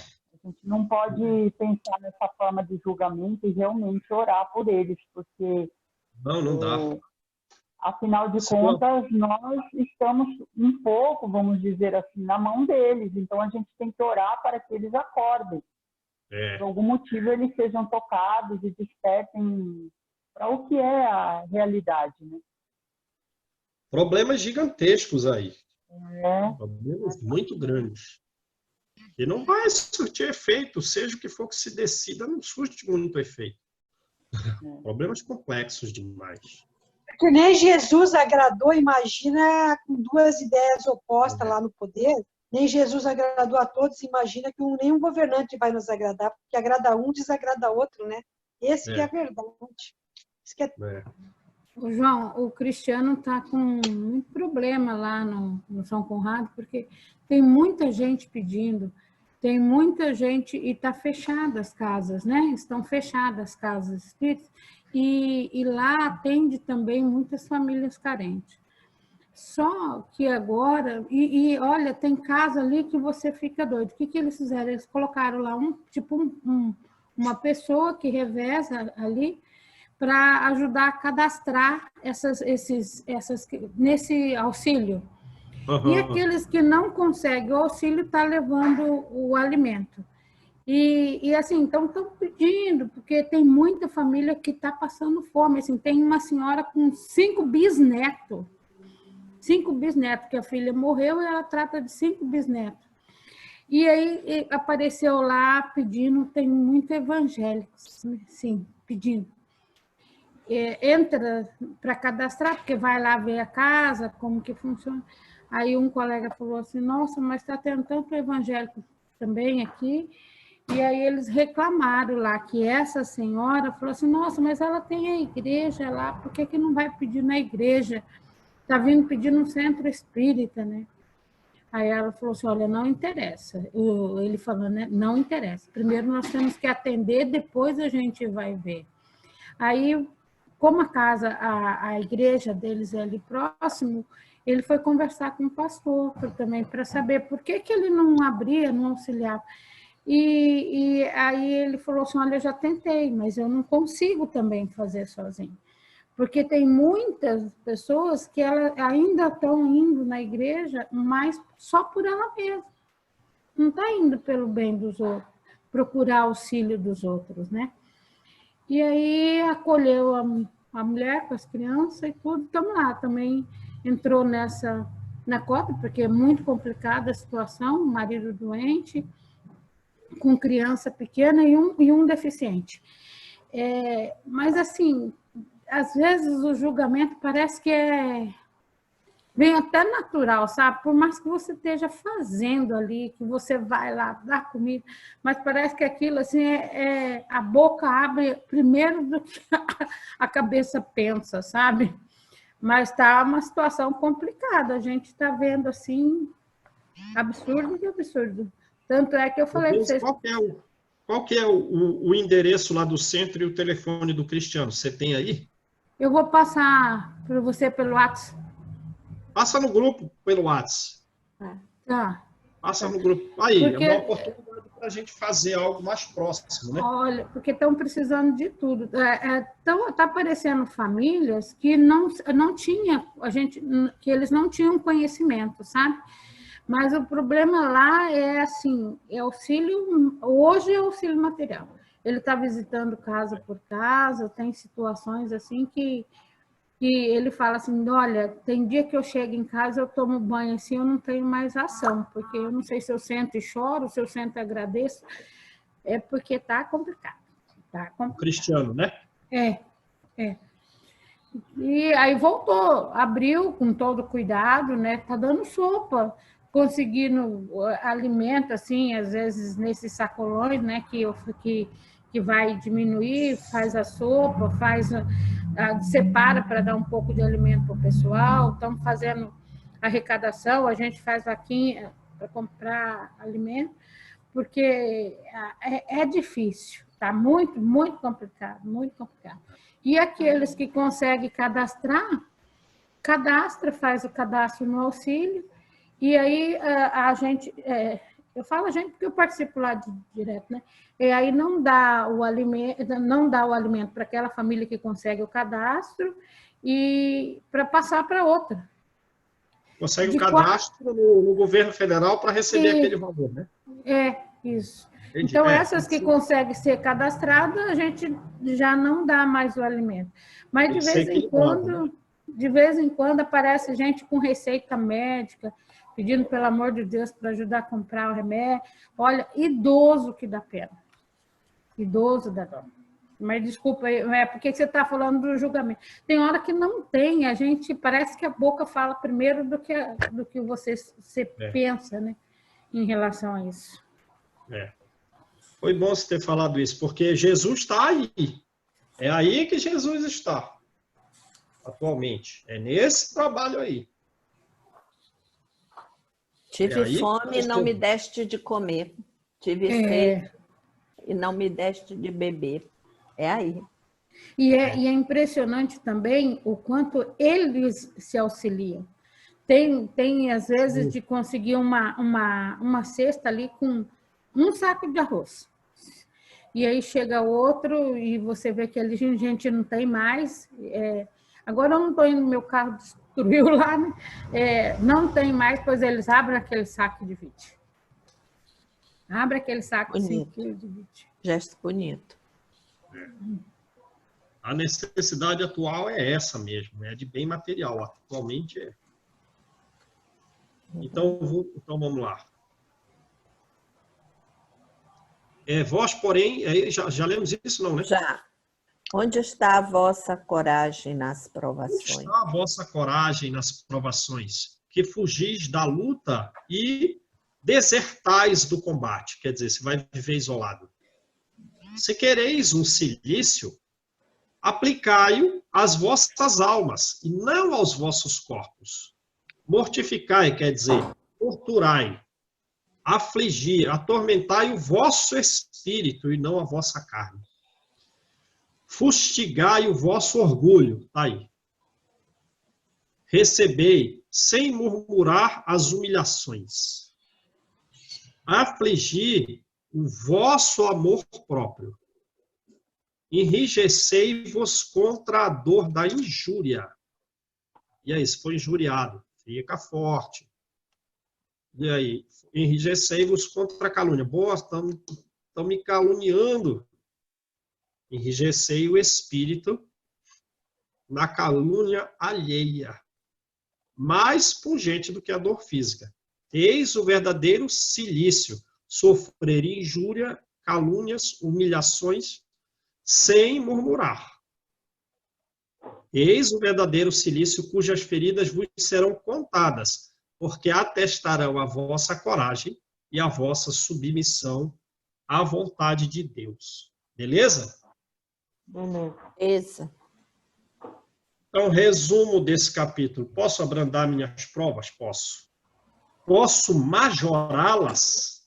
gente não pode pensar nessa forma de julgamento e realmente orar por eles, porque... Não dá. Afinal de contas, nós estamos um pouco, vamos dizer assim, na mão deles. Então, a gente tem que orar para que eles acordem. Por algum motivo, eles sejam tocados e despertem para o que é a realidade, né? Problemas gigantescos aí. Problemas muito grandes. E não vai surtir efeito, seja o que for que se decida, não surte muito efeito. Problemas complexos demais. Que nem Jesus agradou, imagina, com duas ideias opostas lá no poder, nem Jesus agradou a todos, imagina que nenhum governante vai nos agradar, porque agrada um, desagrada outro, né? Esse que é a verdade. Isso que é... O João, o Cristiano está com muito problema lá no São Conrado, porque tem muita gente pedindo, tem muita gente, e está fechada as casas, né? Estão fechadas as casas espíritas, e lá atende também muitas famílias carentes. Só que agora, olha, tem casa ali que você fica doido. O que eles fizeram? Eles colocaram lá um uma pessoa que reveza ali para ajudar a cadastrar nesse auxílio. Uhum. E aqueles que não conseguem o auxílio estão levando o alimento. E assim, então estão pedindo, porque tem muita família que está passando fome. Assim, tem uma senhora com 5 bisnetos. 5 bisnetos, que a filha morreu e ela trata de 5 bisnetos. E aí apareceu lá pedindo, tem muito evangélicos, sim, pedindo. Entra para cadastrar, porque vai lá ver a casa, como que funciona. Aí um colega falou assim, nossa, mas está tendo tanto evangélico também aqui. E aí eles reclamaram lá que essa senhora falou assim, nossa, mas ela tem a igreja lá, por que não vai pedir na igreja? Está vindo pedir no centro espírita, né? Aí ela falou assim, olha, não interessa. Ele falou, né? Não interessa. Primeiro nós temos que atender, depois a gente vai ver. Aí, como a igreja deles é ali próximo, ele foi conversar com o pastor também, para saber por que ele não abria, não auxiliava. E aí ele falou assim, olha, eu já tentei, mas eu não consigo também fazer sozinho. Porque tem muitas pessoas que ainda estão indo na igreja, mas só por ela mesma. Não está indo pelo bem dos outros, procurar auxílio dos outros, né? E aí acolheu a mulher com as crianças e tudo, estamos lá. Também entrou na cota, porque é muito complicada a situação, marido doente, com criança pequena e um deficiente. Mas, assim, às vezes o julgamento parece que vem até natural, sabe? Por mais que você esteja fazendo ali, que você vai lá dar comida, mas parece que aquilo, assim, a boca abre primeiro do que a cabeça pensa, sabe? Mas está uma situação complicada, a gente está vendo, assim, absurdo de absurdo. Tanto é que eu falei para vocês... Qual que é o endereço lá do centro e o telefone do Cristiano? Você tem aí? Eu vou passar para você pelo WhatsApp. Passa no grupo pelo WhatsApp. Tá. Passa no grupo. Aí, porque... é uma oportunidade para a gente fazer algo mais próximo, né? Olha, porque estão precisando de tudo. Está aparecendo famílias que não tinha, que eles não tinham conhecimento, sabe? Mas o problema lá é assim, hoje é auxílio material. Ele está visitando casa por casa, tem situações assim que ele fala assim, olha, tem dia que eu chego em casa, eu tomo banho assim, eu não tenho mais ação, porque eu não sei se eu sento e choro, se eu sento e agradeço, é porque está complicado. O Cristiano, né? É. E aí voltou, abriu com todo cuidado, né? Tá dando sopa, conseguindo alimento, assim, às vezes nesses sacolões, né? Que vai diminuir, faz a sopa, separa para dar um pouco de alimento para o pessoal. Estamos fazendo arrecadação, a gente faz vaquinha para comprar alimento, porque é difícil, tá muito, muito complicado, muito complicado. E aqueles que conseguem cadastrar, faz o cadastro no auxílio, e aí a gente, eu falo a gente porque eu participo lá direto, né? E aí não dá o alimento para aquela família que consegue o cadastro e para passar para outra. Consegue o cadastro no governo federal para receber aquele valor, né? Isso. Então, essas que conseguem ser cadastradas, a gente já não dá mais o alimento. Mas de vez em quando aparece gente com receita médica, pedindo, pelo amor de Deus, para ajudar a comprar o remédio. Olha, idoso que dá pena. Idoso dá dó. Mas desculpa, porque você está falando do julgamento. Tem hora que não tem, a gente parece que a boca fala primeiro do que você pensa, né, em relação a isso. Foi bom você ter falado isso, porque Jesus está aí. É aí que Jesus está, atualmente. É nesse trabalho aí. Tive fome e não me deste de comer. Tive sede e não me deste de beber. É aí. E é impressionante também o quanto eles se auxiliam. Tem às vezes, de conseguir uma cesta ali com um saco de arroz. e aí chega outro e você vê que a gente não tem mais. Agora eu não estou indo, meu carro destruiu lá, né? Não tem mais, pois eles abrem aquele saco de vite. Abre aquele saco de 5 quilos de vite. Gesto bonito. A necessidade atual é essa mesmo, é de bem material. Atualmente é. Então vamos lá. Vós, porém, já lemos isso, não, né? Já. Onde está a vossa coragem nas Onde provações? está a vossa coragem nas provações? Que fugis da luta e desertais do combate. Quer dizer, você vai viver isolado. Se quereis um cilício, aplicai-o às vossas almas e não aos vossos corpos. Mortificai, quer dizer, torturai, afligir, atormentai o vosso espírito e não a vossa carne. Fustigai o vosso orgulho, tá aí. Recebei, sem murmurar, as humilhações. Afligir o vosso amor próprio. Enrijecei-vos contra a dor da injúria. E aí, se for injuriado, fica forte. E aí, enrijecei-vos contra a calúnia. Boa, estão me caluniando. Enrijecei o espírito na calúnia alheia, mais pungente do que a dor física. Eis o verdadeiro cilício, sofrer injúria, calúnias, humilhações, sem murmurar. Eis o verdadeiro cilício, cujas feridas vos serão contadas, porque atestarão a vossa coragem e a vossa submissão à vontade de Deus. Beleza? Beleza. Então, resumo desse capítulo. Posso abrandar minhas provas? Posso. Posso majorá-las?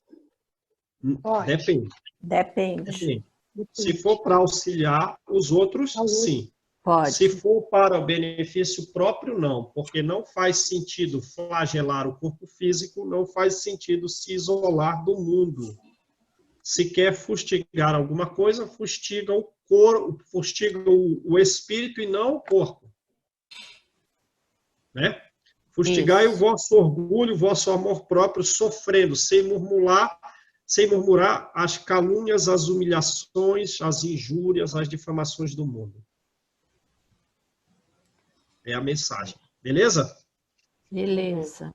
Depende. Depende. Se for para auxiliar os outros, sim. Pode. Se for para o benefício próprio, não, porque não faz sentido flagelar o corpo físico, não faz sentido se isolar do mundo. Se quer fustigar alguma coisa, fustiga o corpo, fustiga o espírito e não o corpo. Né? Fustigai o vosso orgulho, o vosso amor próprio, sofrendo, sem murmurar as calúnias, as humilhações, as injúrias, as difamações do mundo. É a mensagem. Beleza? Beleza.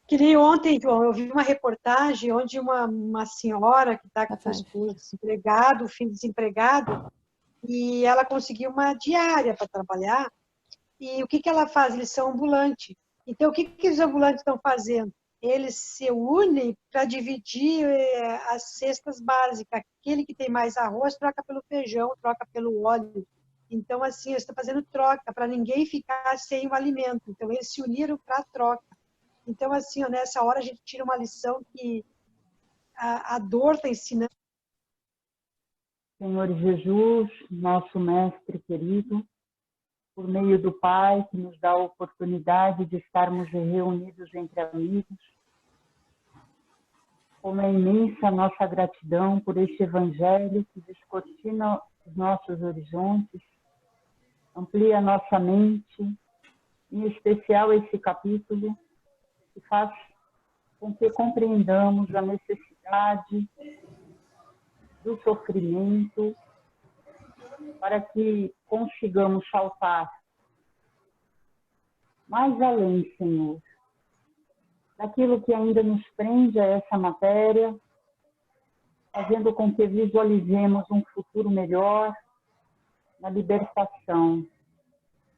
Que nem ontem, João, eu vi uma reportagem onde uma senhora que está com o desempregado, o filho desempregado, e ela conseguiu uma diária para trabalhar. E o que ela faz? Eles são ambulantes. Então, o que os ambulantes estão fazendo? Eles se unem para dividir as cestas básicas. Aquele que tem mais arroz troca pelo feijão, troca pelo óleo. Então, assim, eles estão fazendo troca para ninguém ficar sem o alimento. Então, eles se uniram para a troca. Então, assim, nessa hora a gente tira uma lição que a dor está ensinando. Senhor Jesus, nosso mestre querido, por meio do Pai, que nos dá a oportunidade de estarmos reunidos entre amigos, como é imensa a nossa gratidão por este Evangelho que descortina os nossos horizontes, amplia a nossa mente, em especial esse capítulo, que faz com que compreendamos a necessidade do sofrimento para que consigamos saltar mais além, Senhor, daquilo que ainda nos prende a essa matéria, fazendo com que visualizemos um futuro melhor na libertação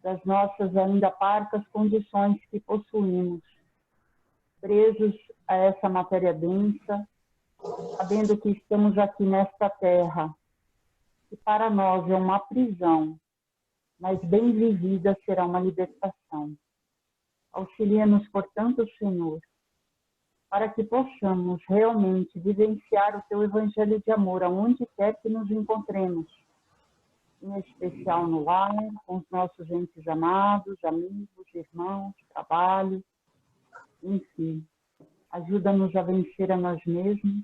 das nossas ainda parcas condições que possuímos, presos a essa matéria densa, sabendo que estamos aqui nesta terra, que para nós é uma prisão, mas bem vivida será uma libertação. Auxilia-nos, portanto, Senhor, para que possamos realmente vivenciar o Teu Evangelho de amor, aonde quer que nos encontremos, em especial no lar, com os nossos entes amados, amigos, irmãos, trabalho, enfim. Ajuda-nos a vencer a nós mesmos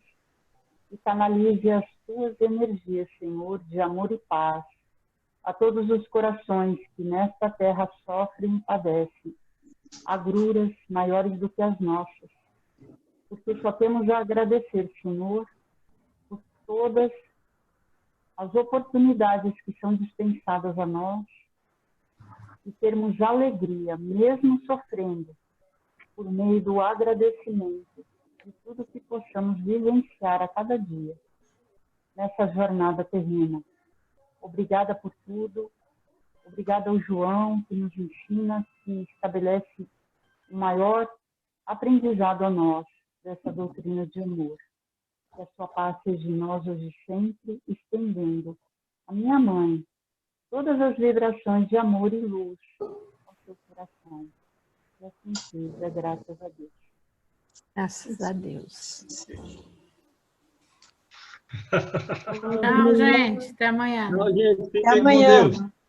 e canalize as tuas energias, Senhor, de amor e paz, a todos os corações que nesta terra sofrem e padecem, agruras maiores do que as nossas, porque só temos a agradecer, Senhor, por todas as oportunidades que são dispensadas a nós e termos alegria, mesmo sofrendo, por meio do agradecimento de tudo que possamos vivenciar a cada dia nessa jornada terrena. Obrigada por tudo. Obrigada ao João, que nos ensina, que estabelece o maior aprendizado a nós dessa doutrina de amor. Que a sua paz seja em nós hoje e sempre, estendendo a minha mãe todas as vibrações de amor e luz ao seu coração. E assim seja, graças a Deus. Graças a Deus. Tchau, gente. Até amanhã. Tchau, gente. Fiquem Até com amanhã. Deus.